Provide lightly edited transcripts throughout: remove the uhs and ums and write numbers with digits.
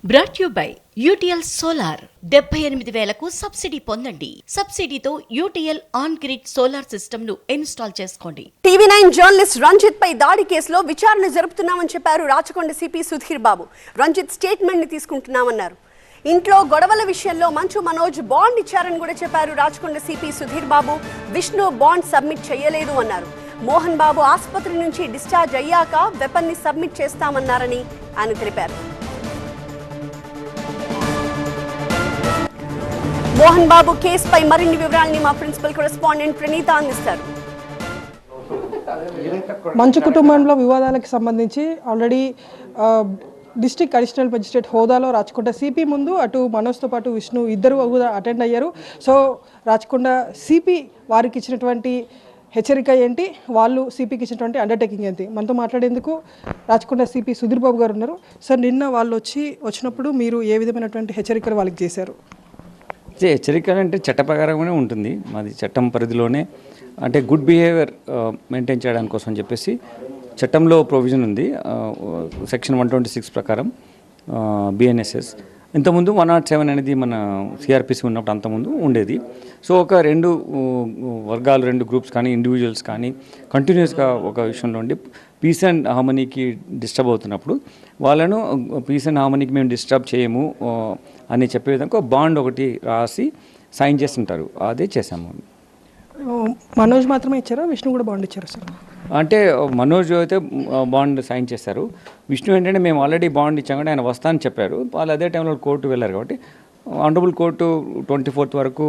Brought you by UTL solar 78,000కు subsidy పొందండి. సబ్సిడీతో UTL on grid solar system ను ఇన్స్టాల్ చేసుకోండి. టీవీ9 జర్నలిస్ట్ రంజిత్ పై దాడి కేసులో విచారణ జరుపుతున్నామని చెప్పారు రాచకొండ సిపి సుధీర్ బాబు. రంజిత్ స్టేట్మెంట్ ని తీసుకుంటున్నామన్నారు. ఇంట్లో గొడవల విషయంలో మంచు మనోజ్ బాండ్ ఇచ్చారని కూడా చెప్పారు రాచకొండ సిపి సుధీర్ బాబు. విష్ణు బాండ్ సబ్మిట్ చేయలేదు అన్నారు. మోహన్ బాబు ఆసుపత్రి నుంచి డిశ్చార్జ్ అయ్యాక వెపన్ ని సబ్మిట్ చేస్తామన్నారని ఆయన తెలిపారు. మోహన్ బాబు కేసుపై మరిన్ని వివరాలని మా ప్రిన్సిపల్ కరెస్పాండెంట్ ప్రణీత అందిస్తారు. మంచు కుటుంబంలో వివాదాలకు సంబంధించి ఆల్రెడీ డిస్ట్రిక్ట్ అడిషనల్ మెజిస్ట్రేట్ హోదాలో రాచకొండ సిపి ముందు అటు మనోజ్తో పాటు విష్ణు ఇద్దరు కూడా అటెండ్ అయ్యారు. సో రాచకొండ సిపి వారికి ఇచ్చినటువంటి హెచ్చరిక ఏంటి, వాళ్ళు సిపికి ఇచ్చినటువంటి అండర్టేకింగ్ ఏంటి, మనతో మాట్లాడేందుకు రాచకొండ సిపి సుధీర్ బాబు గారు ఉన్నారు. సార్, నిన్న వాళ్ళు వచ్చినప్పుడు మీరు ఏ విధమైనటువంటి హెచ్చరికలు వాళ్ళకి చేశారు? హెచ్చరికలు అంటే చట్ట ప్రకారంగానే ఉంటుంది. మాది చట్టం పరిధిలోనే, అంటే గుడ్ బిహేవియర్ మెయింటైన్ చేయడానికి కోసం చెప్పేసి చట్టంలో ప్రొవిజన్ ఉంది. సెక్షన్ 126 ప్రకారం బిఎన్ఎస్ఎస్ ఇంతకుముందు 107 అనేది మన సిఆర్పిసి ఉన్నప్పుడు అంతకుముందు ఉండేది. సో ఒక రెండు వర్గాలు, రెండు గ్రూప్స్ కానీ ఇండివిజువల్స్ కానీ కంటిన్యూస్గా ఒక విషయంలో ఉండి పీస్ అండ్ హార్మనీకి డిస్టర్బ్ అవుతున్నప్పుడు వాళ్ళను పీస్ అండ్ హార్మనీకి మేము డిస్టర్బ్ చేయము అని చెప్పే విధంగా బాండ్ ఒకటి రాసి సైన్ చేస్తుంటారు. అదే చేసాము. మనోజ్ మాత్రమే ఇచ్చారా, విష్ణు కూడా బాండ్ ఇచ్చారా సార్? అంటే మనోజ్ అయితే బాండ్ సైన్ చేశారు. విష్ణు ఏంటంటే మేము ఆల్రెడీ బాండ్ ఇచ్చాం కాబట్టి ఆయన వస్తానని చెప్పారు. వాళ్ళు అదే టైంలో కోర్టు వెళ్ళారు కాబట్టి ఆనరబుల్ కోర్టు 24th వరకు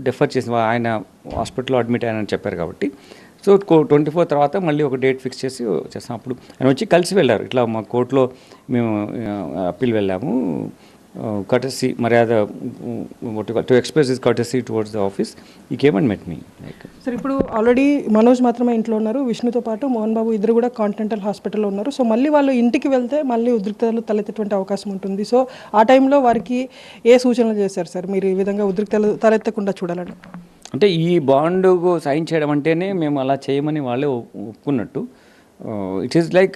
డెఫర్ చేసి ఆయన హాస్పిటల్లో అడ్మిట్ అయ్యానని చెప్పారు కాబట్టి సో 24 తర్వాత మళ్ళీ ఒక డేట్ ఫిక్స్ చేసి చేస్తాం. అప్పుడు ఆయన వచ్చి కలిసి వెళ్ళారు. ఇట్లా మా కోర్టులో మేము అప్పీల్ వెళ్ళాము. courtesy మర్యాద to express this courtesy towards the office. he came and met me. Sir, ఇప్పుడు ఆల్రెడీ మనోజ్ మాత్రమే ఇంట్లో ఉన్నారు, విష్ణుతో పాటు మోహన్ బాబు ఇద్దరు కూడా కాంటినెంటల్ హాస్పిటల్లో ఉన్నారు. సో మళ్ళీ వాళ్ళు ఇంటికి వెళ్తే మళ్ళీ ఉద్రిక్తతలు తలెత్తేటువంటి అవకాశం ఉంటుంది. సో ఆ టైంలో వారికి ఏ సూచనలు చేశారు సార్, మీరు ఈ విధంగా ఉద్రిక్తలు తలెత్తకుండా చూడాలని? అంటే ఈ బాండ్ సైన్ చేయడం అంటేనే మేము అలా చేయమని వాళ్ళే ఒప్పుకున్నట్టు. ఇట్ ఈస్ లైక్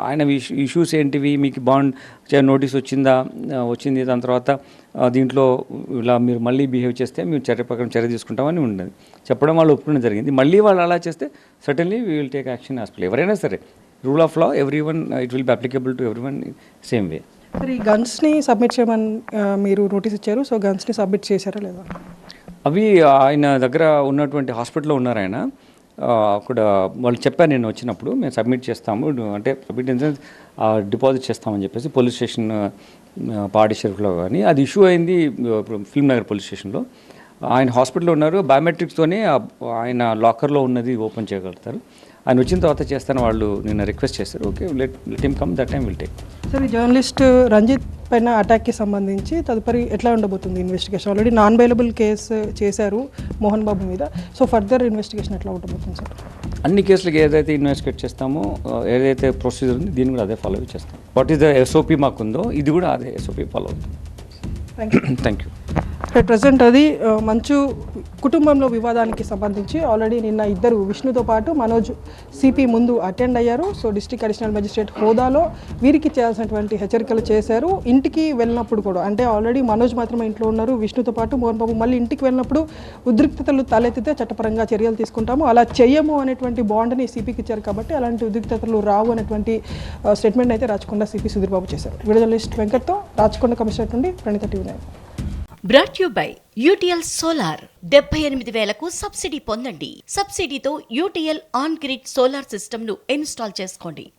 ఆయన ఇష్యూస్ ఏంటివి, మీకు బాండ్ నోటీస్ వచ్చింది, దాని తర్వాత దీంట్లో ఇలా మీరు మళ్ళీ బిహేవ్ చేస్తే మేము చర్య తీసుకుంటామని ఉండదు చెప్పడం, వాళ్ళు ఒప్పుకోవడం జరిగింది. మళ్ళీ వాళ్ళు అలా చేస్తే certainly we will take action as per ఎవరైనా సరే. Rule of law everyone, it will be applicable to everyone same way. మరి ఈ గన్స్ని సబ్మిట్ చేయమని మీరు నోటీస్ ఇచ్చారు. సో గన్స్ని సబ్మిట్ చేశారా లేదా? అవి ఆయన దగ్గర ఉన్నటువంటి హాస్పిటల్లో ఉన్నారు ఆయన. అక్కడ వాళ్ళు చెప్పారు నేను వచ్చినప్పుడు మేము సబ్మిట్ చేస్తాము, అంటే సబ్మిట్ డిపాజిట్ చేస్తామని చెప్పేసి పోలీస్ స్టేషన్ పాడి షెరీఫ్లో. కానీ అది ఇష్యూ అయింది ఫిల్మ్ నగర్ పోలీస్ స్టేషన్లో. ఆయన హాస్పిటల్లో ఉన్నారు. బయోమెట్రిక్స్తోనే ఆయన లాకర్లో ఉన్నది ఓపెన్ చేయగలుగుతారు. ఆయన వచ్చిన తర్వాత చేస్తాను వాళ్ళు నిన్న రిక్వెస్ట్ చేశారు. Okay, let him come, that time will take. Sir, ఈ జర్నలిస్ట్ రంజిత్ పైన అటాక్కి సంబంధించి తదుపరి ఎట్లా ఉండబోతుంది investigation? Already non bailable case చేశారు మోహన్ బాబు మీద. సో ఫర్దర్ ఇన్వెస్టిగేషన్ ఎట్లా ఉండబోతుంది సార్? అన్ని కేసులకు ఏదైతే ఇన్వెస్టిగేట్ చేస్తామో, ఏదైతే ప్రొసీజర్ ఉంది దీన్ని కూడా అదే ఫాలో చేస్తాం. వాట్ ఈస్ ద ఎస్ఓపి మాకుందో ఇది కూడా అదే ఎస్ఓపి ఫాలో అవుతుంది. Thank you. ప్రజెంట్ అది మంచు కుటుంబంలో వివాదానికి సంబంధించి ఆల్రెడీ నిన్న ఇద్దరు విష్ణుతో పాటు మనోజ్ సిపి ముందు అటెండ్ అయ్యారు. సో డిస్ట్రిక్ట్ అడిషనల్ మెజిస్ట్రేట్ హోదాలో వీరికి చేయాల్సినటువంటి హెచ్చరికలు చేశారు. ఇంటికి వెళ్ళినప్పుడు కూడా, అంటే ఆల్రెడీ మనోజ్ మాత్రమే ఇంట్లో ఉన్నారు, విష్ణుతో పాటు మోహన్ బాబు మళ్ళీ ఇంటికి వెళ్ళినప్పుడు ఉద్రిక్తతలు తలెత్తితే చట్టపరంగా చర్యలు తీసుకుంటాము, అలా చేయము అనేటువంటి బాండ్ని సిపికి ఇచ్చారు కాబట్టి అలాంటి ఉద్రిక్తతలు రావు అనేటువంటి స్టేట్మెంట్ అయితే రాచకొండ సిపి సుధీర్ బాబు చేశారు. వీడియో జర్నలిస్ట్ వెంకట్తో రాచకొండ కమిషనర్ నుండి Praneetha, TV nine. Brought you by UTL solar 78,000కు సబ్సిడీ పొందండి. సబ్సిడీతో UTL on grid solar system ను ఇన్స్టాల్ చేసుకోండి.